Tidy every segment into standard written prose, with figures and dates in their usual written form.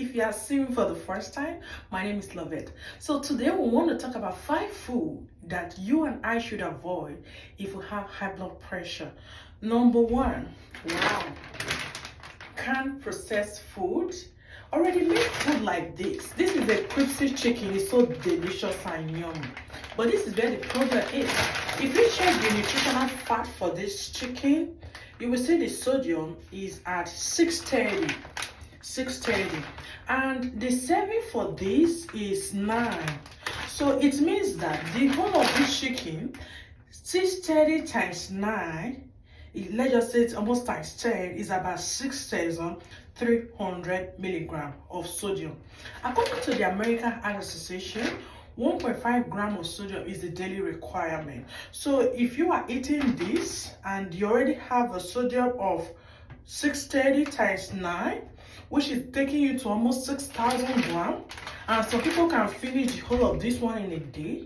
If you are seeing me for the first time, my name is Lovette. So today we want to talk about 5 food that you and I should avoid if we have high blood pressure. Number 1, wow, canned processed food. Already made food like this. This is a crispy chicken. It's so delicious and yummy. But this is where the problem is. If you check the nutritional fat for this chicken, you will see the sodium is at 630. And the serving for this is 9. So it means that the whole of this chicken, 630 times 9, let's just say it's almost times 10, is about 6,300 milligrams of sodium. According to the American Heart Association, 1.5 gram of sodium is the daily requirement. So if you are eating this and you already have a sodium of 630 times 9, which is taking you to almost 6,000 grams, and some people can finish the whole of this one in a day,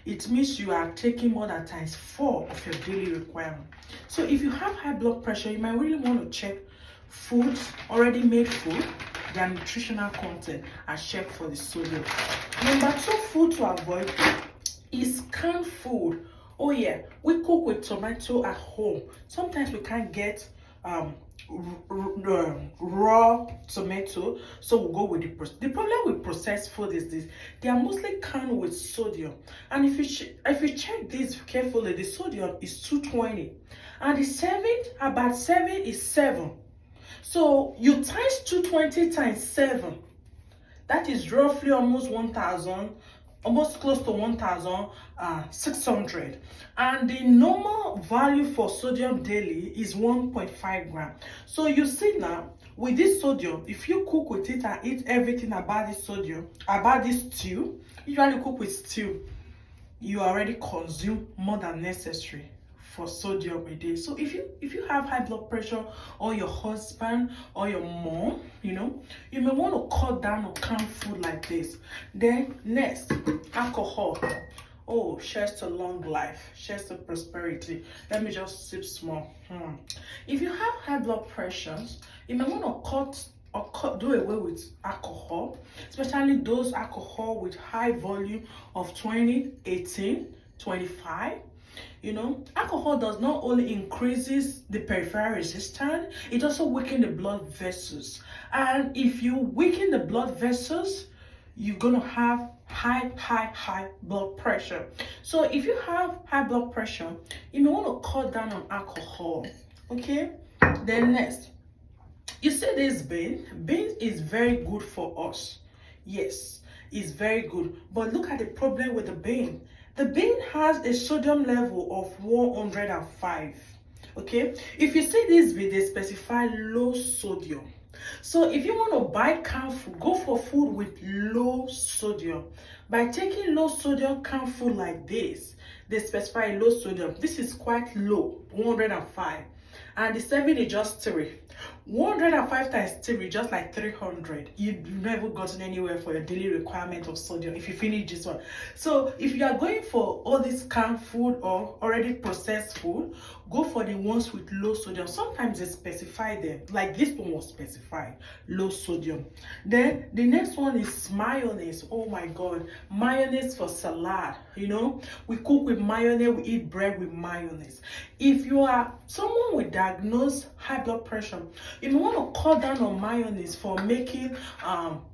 it means you are taking more than times 4 of your daily requirement. So if you have high blood pressure, you might really want to check foods, already made food, their nutritional content, and check for the sodium. Number 2 food to avoid is canned food. Oh yeah, we cook with tomato at home. Sometimes we can't get raw tomato, so we'll go with the problem with processed food is this: they are mostly canned with sodium. And if you check this carefully, the sodium is 220, and the serving, about 7 is 7. So you times 220 times 7, that is roughly almost 1,000, almost close to 1,600. And the normal value for sodium daily is 1.5 gram. So you see now, with this sodium, if you cook with it and eat everything about this sodium, about this stew, usually cook with stew, you already consume more than necessary for sodium a day. So if you have high blood pressure, or your husband or your mom, you may want to cut down on canned food like this. Then next, alcohol. Oh, cheers to long life, cheers to prosperity. Let me just sip small. If you have high blood pressures, you may want to do away with alcohol, especially those alcohol with high volume of 20, 18, 25. Alcohol does not only increases the peripheral resistance, it also weakens the blood vessels. And if you weaken the blood vessels, you're gonna have high blood pressure. So if you have high blood pressure, you may want to cut down on alcohol. Okay. Then next, you see this bean. Bean is very good for us. Yes, it's very good. But look at the problem with the bean. The bean has a sodium level of 105. Okay, if you see this bean, they specify low sodium. So if you want to buy canned food, go for food with low sodium. By taking low sodium canned food like this, they specify low sodium. This is quite low, 105. And the serving is just 3. 105 times 3 is just like 300. You've never gotten anywhere for your daily requirement of sodium if you finish this one. So if you are going for all this canned food or already processed food, go for the ones with low sodium. Sometimes they specify them, like this one was specified, low sodium. Then the next one is mayonnaise. Oh my god, mayonnaise for salad. We cook with mayonnaise, we eat bread with mayonnaise. If you are someone with diagnosed high blood pressure, you may want to cut down on mayonnaise for making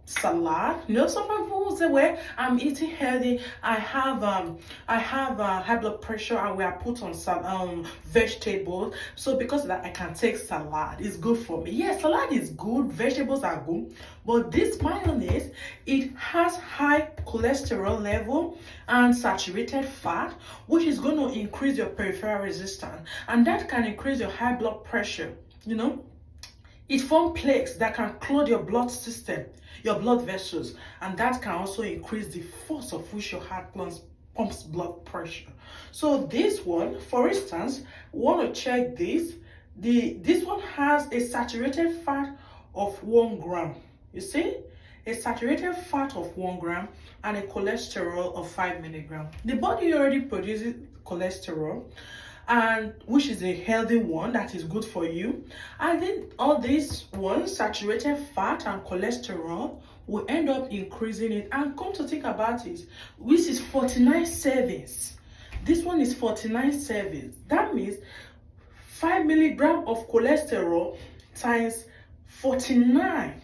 salad. Some people say, well, I'm eating healthy, I have high blood pressure, and we are put on some vegetables, so because of that I can take salad. It's good for me. Yes, salad is good, vegetables are good, but this mayonnaise, it has high cholesterol level and saturated fat, which is going to increase your peripheral resistance, and that can increase your high blood pressure. It forms plaques that can clog your blood system, your blood vessels, and that can also increase the force of which your heart pumps blood pressure. So this one, for instance, want to check this. This one has a saturated fat of 1 gram. You see? A saturated fat of 1 gram and a cholesterol of 5 milligrams. The body already produces cholesterol, and which is a healthy one that is good for you. And then all these ones, saturated fat and cholesterol, will end up increasing it. And come to think about it, which is 49 servings. This one is 49 servings. That means 5 milligram of cholesterol times 49,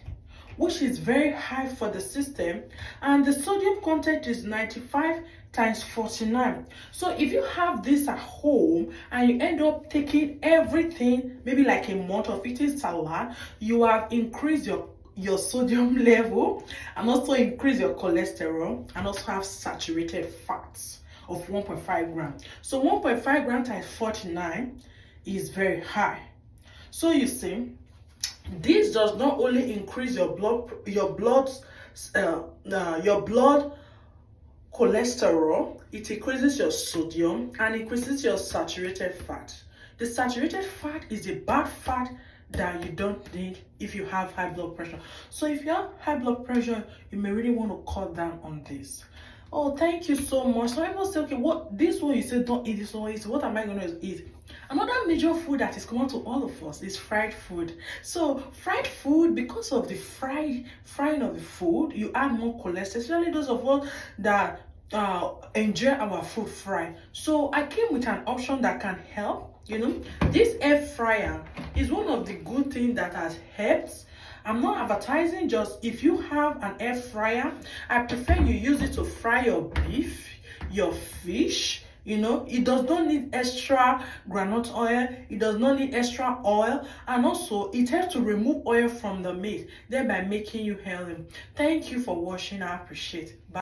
which is very high for the system. And the sodium content is 95 times 49. So if you have this at home and you end up taking everything, maybe like a month of eating salad, you have increased your sodium level and also increase your cholesterol and also have saturated fats of 1.5 grams. So 1.5 grams times 49 is very high. So you see, this does not only increase your blood cholesterol, it increases your sodium and increases your saturated fat. The saturated fat is a bad fat that you don't need if you have high blood pressure. So if you have high blood pressure, you may really want to cut down on this. Oh, thank you so much. So people say, okay, what this one you said don't eat this one, what am I going to eat? Another major food that is common to all of us is fried food. So fried food, because of the frying of the food, you add more cholesterol, especially those of us that enjoy our food fried. So I came with an option that can help. This air fryer is one of the good things that has helped. I'm not advertising, just if you have an air fryer, I prefer you use it to fry your beef, your fish. It does not need extra groundnut oil, it does not need extra oil, and also it helps to remove oil from the meat, thereby making you healthy. Thank you for watching. I appreciate it. Bye.